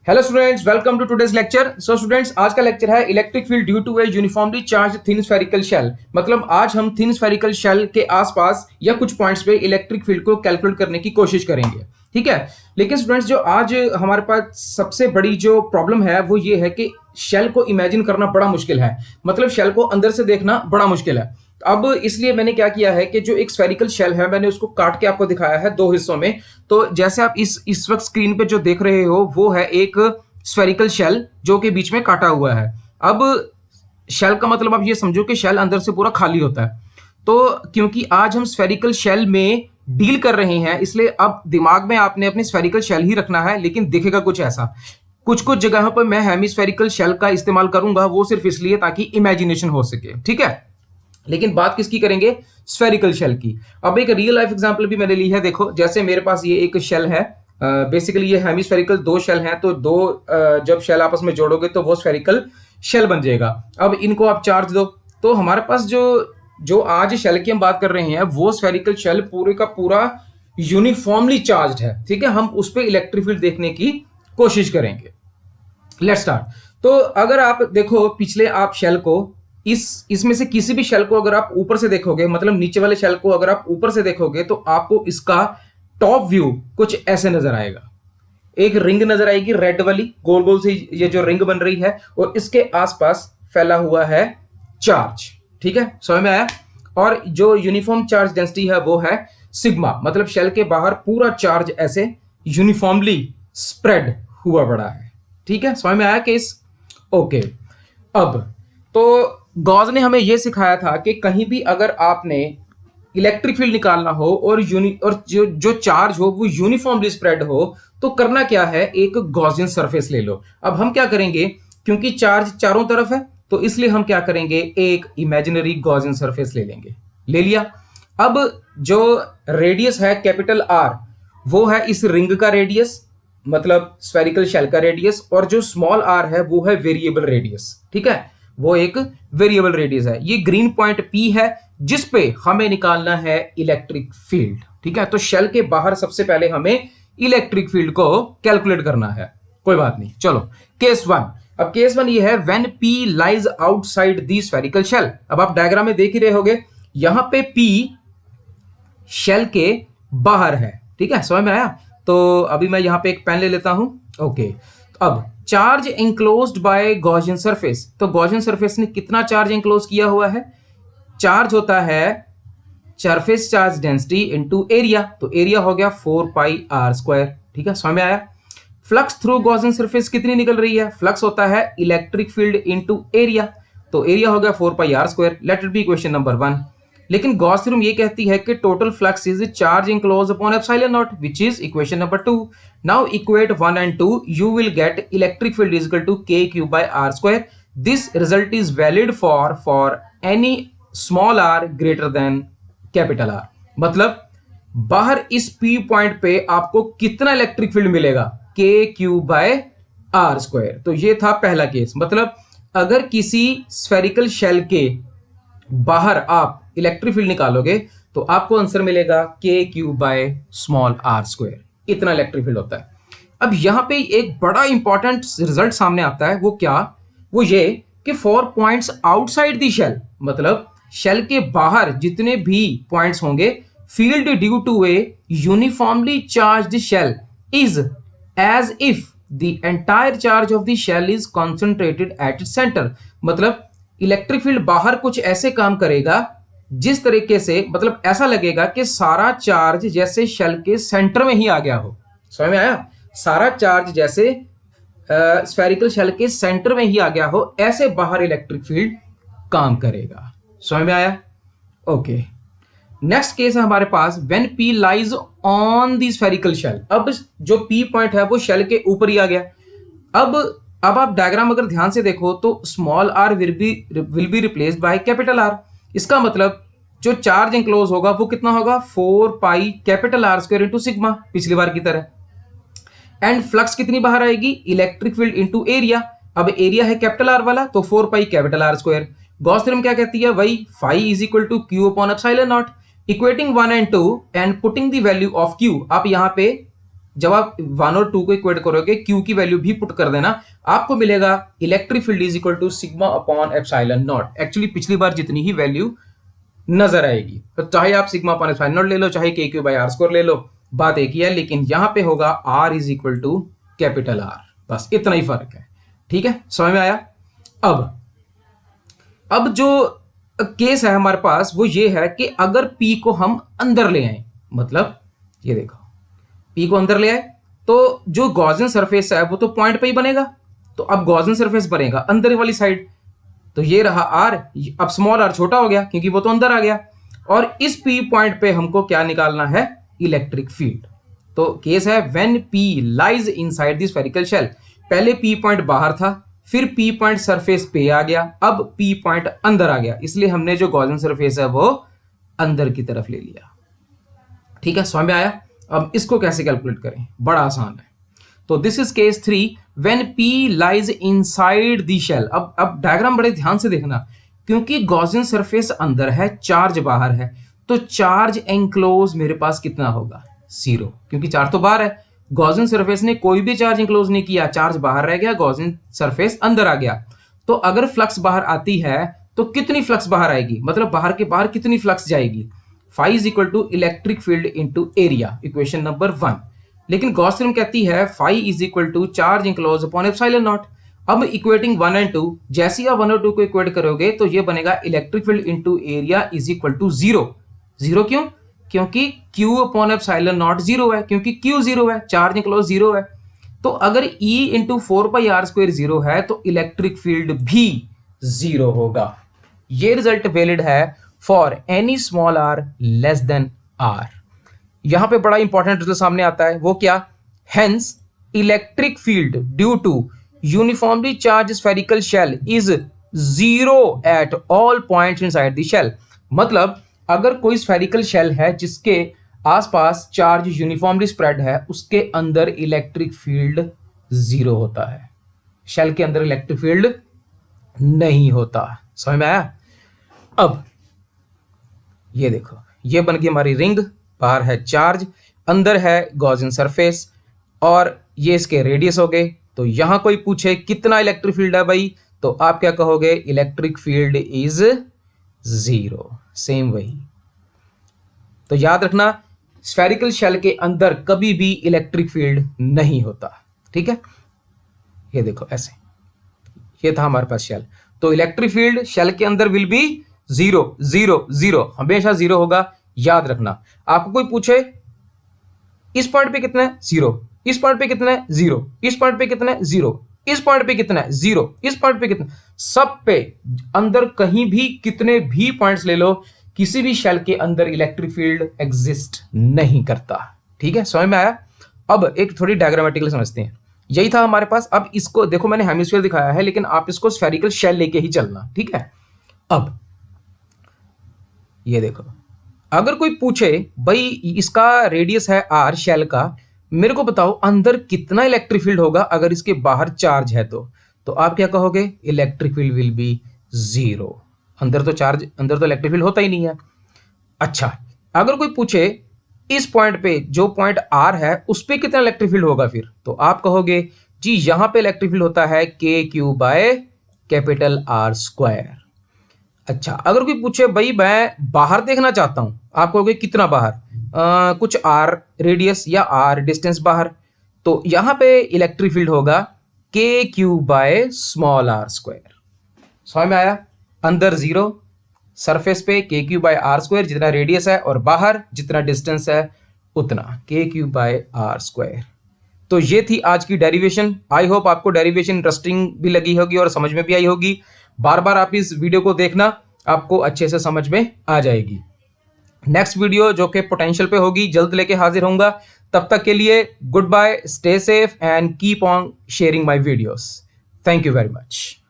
Hello students, welcome to today's lecture. So students, आज का lecture है electric field due to a uniformly charge thin spherical shell. मतलब आज हम thin spherical shell के आसपास या कुछ पॉइंट्स पे इलेक्ट्रिक फील्ड को कैलकुलेट करने की कोशिश करेंगे, ठीक है। लेकिन स्टूडेंट्स, जो आज हमारे पास सबसे बड़ी जो प्रॉब्लम है वो ये है कि शेल को इमेजिन करना बड़ा मुश्किल है। मतलब शेल को अंदर से देखना बड़ा मुश्किल है। अब इसलिए मैंने क्या किया है कि जो एक स्फेरिकल शेल है मैंने उसको काट के आपको दिखाया है दो हिस्सों में। तो जैसे आप इस वक्त स्क्रीन पे जो देख रहे हो वो है एक स्फेरिकल शेल जो कि बीच में काटा हुआ है। अब शेल का मतलब आप ये समझो कि शेल अंदर से पूरा खाली होता है। तो क्योंकि आज हम स्फेरिकल शेल में डील कर रहे हैं इसलिए अब दिमाग में आपने अपनी स्फेरिकल शेल ही रखना है, लेकिन दिखेगा कुछ ऐसा। कुछ कुछ जगहों पर मैं हेमिस्फेरिकल शेल का इस्तेमाल करूंगा, वो सिर्फ इसलिए ताकि इमेजिनेशन हो सके, ठीक है। लेकिन बात किसकी करेंगे? स्फेरिकल शेल की। अब एक रियल लाइफ एग्जांपल भी मैंने ली है। देखो, जैसे मेरे पास ये एक शेल है। बेसिकली ये हेमिस्फेरिकल दो शेल हैं, तो दो जब शेल आपस में जोड़ोगे तो वो स्फेरिकल शेल बन जाएगा। अब इनको आप चार्ज दो तो हमारे पास जो आज शेल की हम बात कर रहे हैं वो स्फेरिकल शेल पूरे का पूरा यूनिफॉर्मली चार्ज है, ठीक है। हम उस पर इलेक्ट्रिक फील्ड देखने की कोशिश करेंगे। Let's start. तो अगर आप देखो पिछले आप शेल को इसमें से किसी भी शेल को अगर आप ऊपर से देखोगे, मतलब नीचे वाले शेल को अगर आप ऊपर से देखोगे तो आपको इसका टॉप व्यू कुछ ऐसे नजर आएगा। एक रिंग नजर आएगी रेड वाली, गोल गोल से ये जो रिंग बन रही है और इसके आसपास फैला हुआ है चार्ज, ठीक है, समझ में आया। और जो यूनिफॉर्म चार्ज डेंसिटी है वो है सिग्मा। मतलब शेल के बाहर पूरा चार्ज ऐसे यूनिफॉर्मली स्प्रेड हुआ पड़ा है, ठीक है, समझ में आया केस। ओके, अब तो गॉस ने हमें यह सिखाया था कि कहीं भी अगर आपने इलेक्ट्रिक फील्ड निकालना हो और जो चार्ज हो वो यूनिफॉर्मली स्प्रेड हो तो करना क्या है, एक गॉसियन सरफेस ले लो। अब हम क्या करेंगे, क्योंकि चार्ज चारों तरफ है तो इसलिए हम क्या करेंगे, एक इमेजिनरी गॉसियन सरफेस ले लेंगे। ले लिया। अब जो रेडियस है कैपिटल आर वो है इस रिंग का रेडियस, मतलब स्फेरिकल शेल का रेडियस, और जो स्मॉल आर है वो है वेरिएबल रेडियस, ठीक है, वो एक वेरिएबल रेडियस है। ये ग्रीन पॉइंट पी है जिस पे हमें निकालना है इलेक्ट्रिक फील्ड, ठीक है। तो शेल के बाहर सबसे पहले हमें इलेक्ट्रिक फील्ड को कैलकुलेट करना है। कोई बात नहीं, चलो केस वन। अब केस वन ये है when P lies outside the spherical shell. अब आप डायग्राम में देख ही रहे होगे, यहां पे पी शेल के बाहर है, ठीक है, समझ में आया। तो अभी मैं यहां पे एक पेन ले लेता हूं। ओके, अब charge enclosed by Gaussian surface. तो गॉसियन सरफेस ने कितना चार्ज इंक्लोज किया हुआ है? चार्ज होता है surface charge density into area, तो एरिया हो गया 4 पाई आर स्क्वायर, ठीक है, समझ में आया। फ्लक्स थ्रू गॉसियन सरफेस कितनी निकल रही है? फ्लक्स होता है इलेक्ट्रिक फील्ड इनटू एरिया, तो एरिया हो गया 4 pi R square. Let it be equation number 1। लेकिन गॉस थ्योरम ये कहती है कि total flux is charge enclose upon epsilon naught, which is equation number 2। Now equate 1 and 2, you will get electric field is equal to k cube by r square. This result is valid for any small r greater than capital R। मतलब बाहर इस P point पे आपको कितना electric field मिलेगा? k cube by r square. तो ये था पहला केस। मतलब अगर किसी स्फेरिकल शेल के बाहर आप इलेक्ट्रिक फील्ड निकालोगे तो आपको आंसर मिलेगा k cube by small r square. इतना इलेक्ट्रिक फील्ड होता है। अब यहां पे एक बड़ा इंपॉर्टेंट रिजल्ट सामने आता है। वो क्या? वो ये कि 4 पॉइंट्स आउटसाइड दी शेल, मतलब शेल के बाहर जितने भी पॉइंट्स होंगे, field due to a uniformly charged shell is as if the entire charge of the shell is concentrated at its centre. मतलब इलेक्ट्रिक फील्ड बाहर कुछ ऐसे काम करेगा जिस तरीके से, मतलब ऐसा लगेगा कि सारा चार्ज जैसे शेल के सेंटर में ही आ गया हो। समझ में आया? सारा चार्ज जैसे स्फेरिकल शेल के सेंटर में ही आ गया हो, ऐसे बाहर इलेक्ट्रिक फील्ड काम करेगा। समझ में आया? ओके, नेक्स्ट केस है हमारे पास when P lies on the spherical shell. अब जो पी पॉइंट है वो शेल के ऊपर ही आ गया। अब आप डायग्राम अगर ध्यान से देखो तो small R will be replaced by capital R. इसका मतलब जो चार्ज इंक्लोज होगा वो कितना होगा? 4 pi capital R square into sigma, पिछली बार की तरह। एंड फ्लक्स कितनी बाहर आएगी? Electric field into area. अब एरिया है कैपिटल आर वाला तो 4 pi capital R square. Gauss theorem क्या कहती है? वही phi is equal to Q upon epsilon naught. Equating 1 and 2 and putting the value of Q. आप यहाँ पे जब आप 1 और 2 को इक्वेट करोगे, क्यू की वैल्यू भी पुट कर देना, आपको मिलेगा electric field is equal to sigma upon epsilon naught. Actually पिछली बार जितनी ही वैल्यू नजर आएगी, तो चाहे आप सिग्मा अपॉन एप्सिलॉन नॉट ले लो, चाहे के क्यू बाई आर स्क्वायर ले लो, बात एक ही है, लेकिन यहां पे होगा R is equal to capital R, बस इतना ही फर्क है। ठीक है, समझ में आया। अब जो केस है हमारे पास वो ये है कि अगर P को हम अंदर ले आए, मतलब ये देखो P को अंदर ले आए तो जो गॉसियन सरफेस है वो तो पॉइंट पे ही बनेगा, तो अब गॉसियन सरफेस बनेगा अंदर वाली साइड, तो ये रहा R, अब स्मॉल r छोटा हो गया क्योंकि वो तो अंदर आ गया, और इस P पॉइंट पे हमको क्या निकालना है, इलेक्ट्रिक फील्ड। तो केस है when P lies inside the spherical shell, पहले P पॉइंट बाहर था, फिर P पॉइंट सरफेस पे आ गया, अब P पॉइंट अंदर आ गया, इसलिए हमने जो गॉसियन सरफेस है वो अंदर की तरफ ले लिया। ठीक है, समझ में आया। अब इसको कैसे कैलकुलेट करें, बड़ा आसान है। तो this is case 3 when P lies inside the shell. अब डायग्राम बड़े ध्यान से देखना, क्योंकि गॉसियन सरफेस अंदर है, चार्ज बाहर है, तो चार्ज एंक्लोज मेरे पास कितना होगा, 0, क्योंकि चार्ज तो बाहर है। गॉसियन सरफेस ने कोई भी चार्ज इंक्लोज नहीं किया, चार्ज बाहर रह गया, गॉसियन सरफेस अंदर आ गया। तो अगर फ्लक्स बाहर आती है तो कितनी फ्लक्स बाहर आएगी, मतलब बाहर के बाहर कितनी फ्लक्स जाएगी, phi is equal to electric field into area, equation number 1। लेकिन गॉस थ्योरम कहती है phi is equal to charge enclose upon epsilon naught. अब इक्वेटिंग 1 और 2, जैसे आप 1 और 2 को इक्वेट करोगे तो ये बनेगा electric field into area is equal to 0। 0 क्यों, क्योंकि Q अपॉन एप्सिलॉन नॉट 0 है, क्योंकि Q 0 है, चार्ज इंक्लोज 0 है। तो अगर E इंटू 4πr² 0 है तो इलेक्ट्रिक फील्ड भी 0 होगा। ये रिजल्ट वैलिड है for any small r less than r। यहां पे बड़ा इंपॉर्टेंट रिजल्ट सामने आता है, वो क्या, hence electric field due to uniformly charge spherical shell is 0 at all points inside the shell. मतलब अगर कोई स्फेरिकल शेल है जिसके आसपास चार्ज यूनिफॉर्मली स्प्रेड है, उसके अंदर इलेक्ट्रिक फील्ड 0 होता है, शेल के अंदर इलेक्ट्रिक फील्ड नहीं होता। समझ में आया। अब ये देखो, ये बन गई हमारी रिंग, बाहर है चार्ज, अंदर है गॉसियन सरफेस, और ये इसके रेडियस हो गए। तो यहां कोई पूछे कितना इलेक्ट्रिक फील्ड है भाई, तो आप क्या कहोगे, इलेक्ट्रिक फील्ड इज 0। सेम वही, तो याद रखना स्फेरिकल शेल के अंदर कभी भी इलेक्ट्रिक फील्ड नहीं होता। ठीक है, ये देखो ऐसे, ये था हमारे पास शेल, तो इलेक्ट्रिक फील्ड शेल के अंदर विल बी 0 0 0, हमेशा 0 होगा, याद रखना। आपको कोई पूछे इस पॉइंट पे कितना है, 0, इस पॉइंट पे कितना है, 0, इस पॉइंट पे कितना है, 0, इस पॉइंट पे कितना है, 0, इस पॉइंट पे कितना, सब पे अंदर कहीं भी कितने भी पॉइंट्स ले लो, किसी भी शेल के अंदर इलेक्ट्रिक फील्ड एग्जिस्ट नहीं करता। ठीक है, समझ में आया। अब एक थोड़ी डायग्रामेटिकली समझते हैं, यही था हमारे पास। अब इसको देखो, मैंने हेमिस्फीयर दिखाया है, लेकिन आप इसको स्फेरिकल शेल लेके ही चलना। ठीक है, अब ये देखो, अगर कोई पूछे भाई इसका रेडियस है r शेल का, मेरे को बताओ अंदर कितना इलेक्ट्रिक फील्ड होगा अगर इसके बाहर चार्ज है, तो आप क्या कहोगे, इलेक्ट्रिक फील्ड विल बी 0। अंदर तो चार्ज, अंदर तो इलेक्ट्रिक फील्ड होता ही नहीं है। अच्छा, अगर कोई पूछे इस पॉइंट पे, जो पॉइंट r है, उस पे कितना इलेक्ट्रिक फील्ड होगा फिर, तो आप कहोगे जी यहां पे इलेक्ट्रिक फील्ड होता है KQ बाय कैपिटल R²। अच्छा, अगर कोई पूछे भाई मैं बाहर देखना चाहता हूं, आप कहोगे कितना बाहर, कुछ r रेडियस या r डिस्टेंस बाहर, तो यहां पे इलेक्ट्रिक फील्ड होगा KQ बाय स्मॉल r²। समझ में आया। अंदर 0, सरफेस पे KQ बाय R², जितना रेडियस है, और बाहर जितना डिस्टेंस है उतना KQ बाय R²। तो ये थी आज की डेरिवेशन। आई होप आपको डेरिवेशन इंटरेस्टिंग भी लगी होगी और समझ में भी आई होगी। बार बार आप इस वीडियो को देखना, आपको अच्छे से समझ में आ जाएगी। नेक्स्ट वीडियो जो कि पोटेंशियल पे होगी, जल्द लेके हाजिर होऊंगा। तब तक के लिए goodbye, stay safe and keep on sharing my videos. Thank you very much.